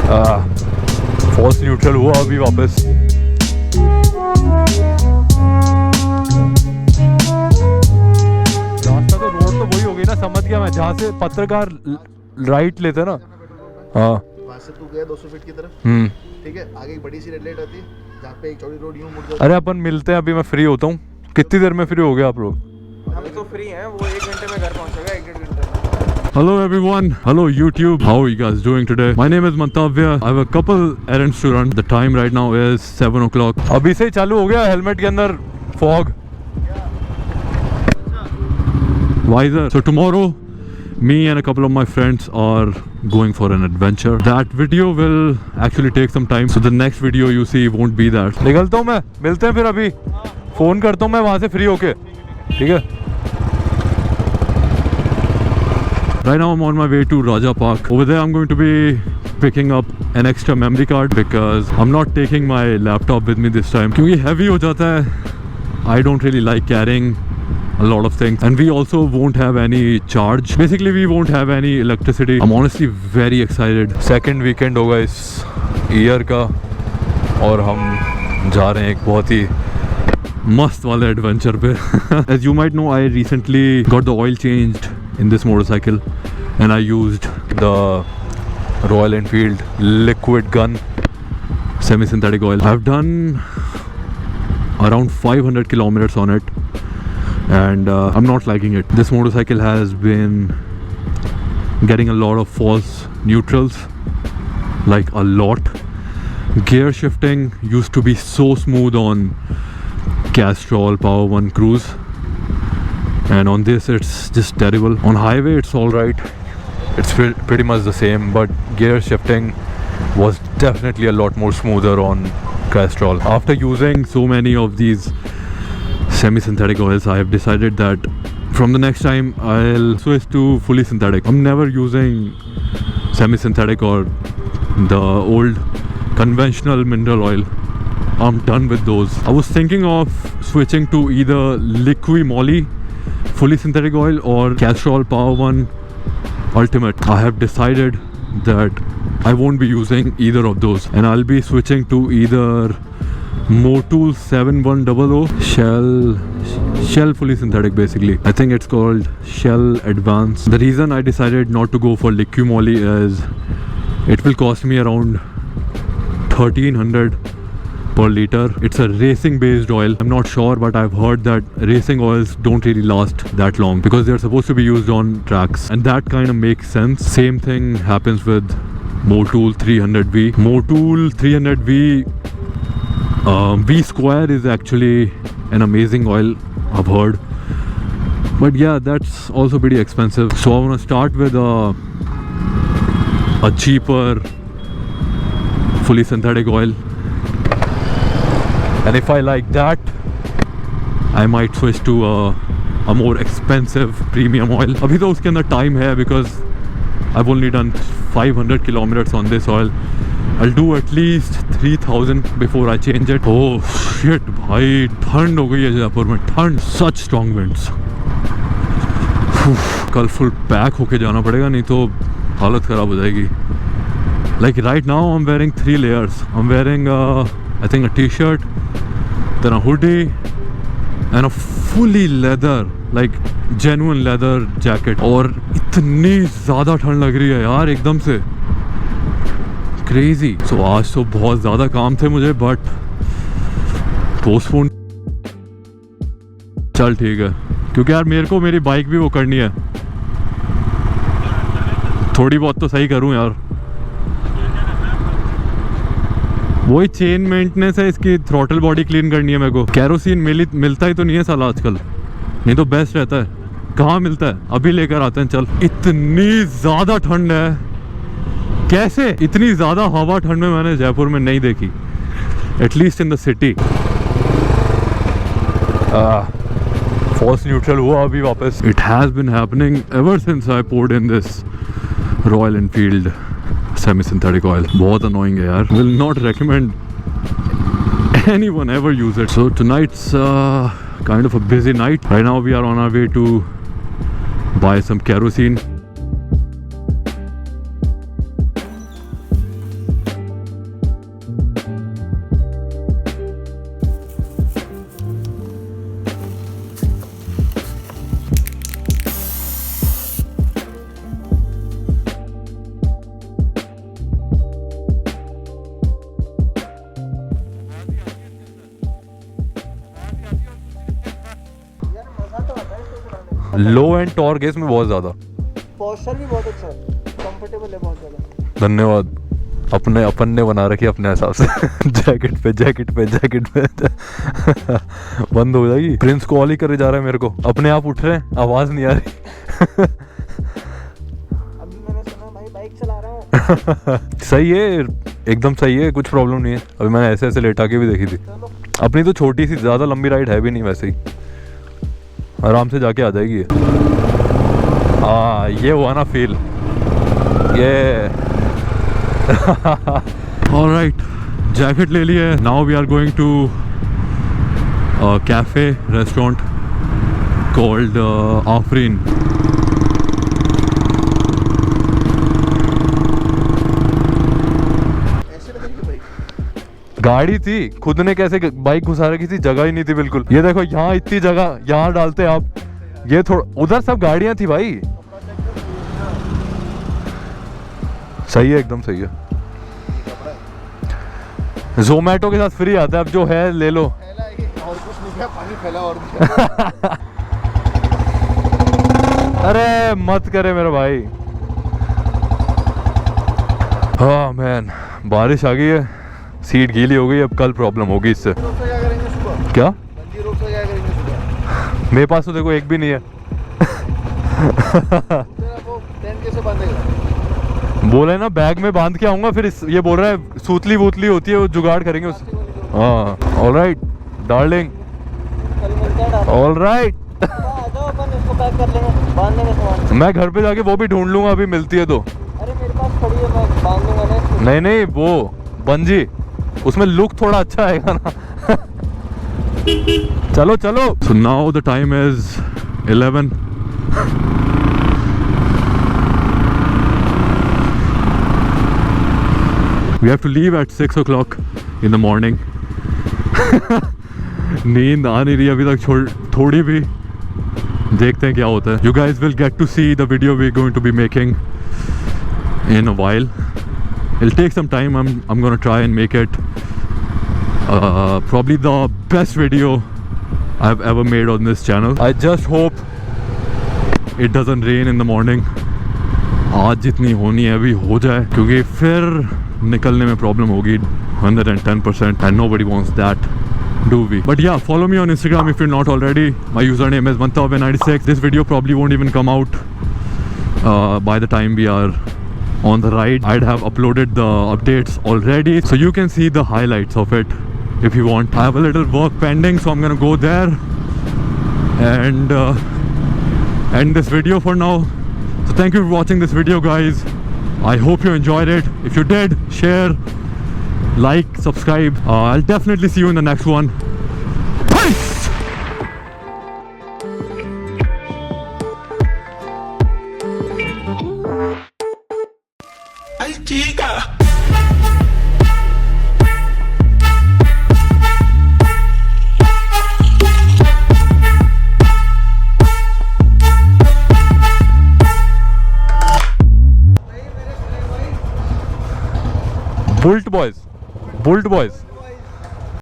False neutral हुआ अभी वापस। रास्ता तो रोड तो वही हो गई ना, समझ गया मैं, जहाँ से पत्रकार राइट लेते ना। हाँ वहाँ से तू गया 200 फीट की तरफ, ठीक है, आगे एक बड़ी सी रेड लाइट आती है जहाँ पे एक चौड़ी रोड यूं मुड़ जाती है। अरे अपन मिलते हैं अभी, मैं फ्री होता हूँ। कितनी देर में फ्री हो गया आप लोग? हम तो फ्री हैं, वो 1 घंटे में घर पहुंचेगा, 1-1.5 घंटे में। Hello everyone, hello YouTube, how are you guys doing today? My name is Mantavya, I have a couple errands to run. The time right now is 7 o'clock. अभी से चालू हो गया हेलमेट के अंदर fog. Visor. So tomorrow, me and a couple of my friends are going for an adventure. That video will actually take some time, so the next video you see won't be that. निकलता हूँ मैं, मिलते हैं फिर अभी। Phone करता हूँ मैं वहाँ से फ्री होके, ठीक है? Right now I'm on my way to Raja Park. Over there I'm going to be picking up an extra memory card because I'm not taking my laptop with me this time. क्योंकि heavy हो जाता है. I don't really like carrying a lot of things, and we also won't have any charge. Basically we won't have any electricity. I'm honestly very excited. Second weekend होगा इस year का और हम जा रहे हैं एक बहुत ही मस्त वाले एडवेंचर पे। As you might know, I recently got the oil changed in this motorcycle and I used the Royal Enfield liquid gun semi-synthetic oil. I've done around 500 kilometers on it and I'm not liking it. This motorcycle has been getting a lot of false neutrals, like a lot. Gear shifting used to be so smooth on Castrol Power 1 Cruise, and on this it's just terrible. On highway it's all right, it's pretty much the same, but gear shifting was definitely a lot more smoother on Castrol. After using so many of these semi-synthetic oils, I have decided that from the next time I'll switch to fully synthetic. I'm never using semi-synthetic or the old conventional mineral oil. I'm done with those. I was thinking of switching to either Liqui Moly fully synthetic oil or Castrol Power 1 Ultimate. I have decided that I won't be using either of those and I'll be switching to either Motul 7100 Shell fully synthetic. Basically I think it's called Shell Advance. The reason I decided not to go for Liqui Moly is it will cost me around 1300 per liter. It's a racing based oil. I'm not sure, but I've heard that racing oils don't really last that long because they're supposed to be used on tracks, and that kind of makes sense. Same thing happens with Motul 300V. Motul 300V V Square is actually an amazing oil, I've heard, but yeah, that's also pretty expensive. So I want to start with a cheaper fully synthetic oil, and if I like that I might switch to a more expensive premium oil. Abhi to uske andar time hai because I've only done 500 kilometers on this oil. I'll do at least 3000 before I change it. Oh shit bhai, ठंड हो गई है जयपुर में, ठंड, such strong winds. कल full pack होके जाना पड़ेगा, नहीं तो हालत ख़राब हो जाएगी. Like right now I'm wearing 3 layers. I'm wearing I think a t-shirt, then a hoodie and a fully leather, like genuine leather jacket. और इतनी ज़्यादा ठंड लग रही है यार एकदम से, crazy. So आज तो बहुत ज़्यादा काम थे मुझे, but postpone. चल ठीक है, क्योंकि यार मेरे को मेरी बाइक भी वो करनी है, थोड़ी बहुत तो सही करूँ यार. वही चेन मेंटेनेंस है, इसकी थ्रॉटल बॉडी क्लीन करनी है मेरे को. कैरोसिन मिलता ही तो नहीं है साला आजकल, नहीं तो बेस्ट रहता है. कहाँ मिलता है? अभी लेकर आते हैं चल. इतनी ज़्यादा ठंड है, कैसे इतनी ज़्यादा हवा ठंड में मैंने जयपुर में नहीं देखी, at least in the city. Falls neutral हुआ अभी वापस. It has been happening ever since I poured in this Royal Enfield semi-synthetic oil. बहुत annoying है यार. Will not recommend anyone ever use it. So tonight's kind of a busy night. Right now we are on our way to buy some kerosene. Low and torque है इसमें बहुत ज़्यादा। Posture भी बहुत अच्छा है, कंफर्टेबल है बहुत ज़्यादा। धन्यवाद। अपने अपन ने बना रखी अपने हिसाब से। जैकेट पे बंद हो जाएगी। प्रिंस कॉल ही करे जा रहा है मेरे को, अपने आप उठ रहे हैं, आवाज़ नहीं आ रही। अभी मैंने सुना भाई बाइक चला रहा हूँ। सही है, एकदम सही है, कुछ प्रॉब्लम नहीं है। अभी मैंने ऐसे लेटा के भी देखी थी। अपनी तो छोटी सी, ज़्यादा लंबी राइड है भी नहीं, वैसे ही आराम से जाके आ जाएगी। हाँ ये हुआ ना फील, ये। ऑलराइट, जैकेट ले ली है। Now we are going to cafe restaurant called Afreen. गाड़ी थी, खुद ने कैसे बाइक घुसा रखी थी, जगह ही नहीं थी बिल्कुल। ये देखो यहाँ इतनी जगह, यहाँ डालते आप, ये थोड़ा उधर सब गाड़ियां थी भाई। सही है, एकदम सही है। जोमेटो के साथ फ्री आता है, अब जो है ले लो। और कुछ नहीं है, पानी फैला और भी। अरे मत करे मेरे भाई। हाँ मैन, बारिश आ गई है, सीट गीली हो गई, अब कल प्रॉब्लम होगी इससे। क्या करेंगे सुबह? क्या बंजी रोड से क्या करेंगे सुबह? मेरे पास तो देखो एक भी नहीं है। तेरा वो टेंट कैसे बांधेगा? बोले ना बैग में बांध के आऊंगा, फिर ये बोल रहा है सूतली वूतली होती है, वो जुगाड़ करेंगे उस। हाँ ऑलराइट डार्लिंग, कल मिलते हैं डाल। ऑलराइट। आ जाओ, अपन इसको पैक कर लेंगे, बांधने में सामान। मैं घर पे जाके वो भी ढूंढ लूंगा, अभी मिलती है तो। अरे मेरे पास खड़ी है, मैं बांध लूंगा ना इसको। नहीं नहीं, वो बंजी, उसमें लुक थोड़ा अच्छा आएगा ना। चलो चलो। So now the time is 11। We have to leave at 6 o'clock in the morning. नींद आ नहीं रही अभी तक थोड़ी भी, देखते हैं क्या होता है। You guys will get to see the video we're going to be making in a while. It'll take some time. I'm gonna try and make it probably the best video I've ever made on this channel. I just hope it doesn't rain in the morning. आज जितनी होनी है अभी हो जाए, क्योंकि फिर निकलने में प्रॉब्लम होगी 110%, and nobody wants that, do we? But yeah, follow me on Instagram if you're not already. My username is Mantav96. This video probably won't even come out by the time we are on the ride. I'd have uploaded the updates already, so you can see the highlights of it if you want. I have a little work pending, so I'm gonna go there and end this video for now. So thank you for watching this video, guys. I hope you enjoyed it. If you did, share, like, subscribe. I'll definitely see you in the next one. Peace! Bulled boys.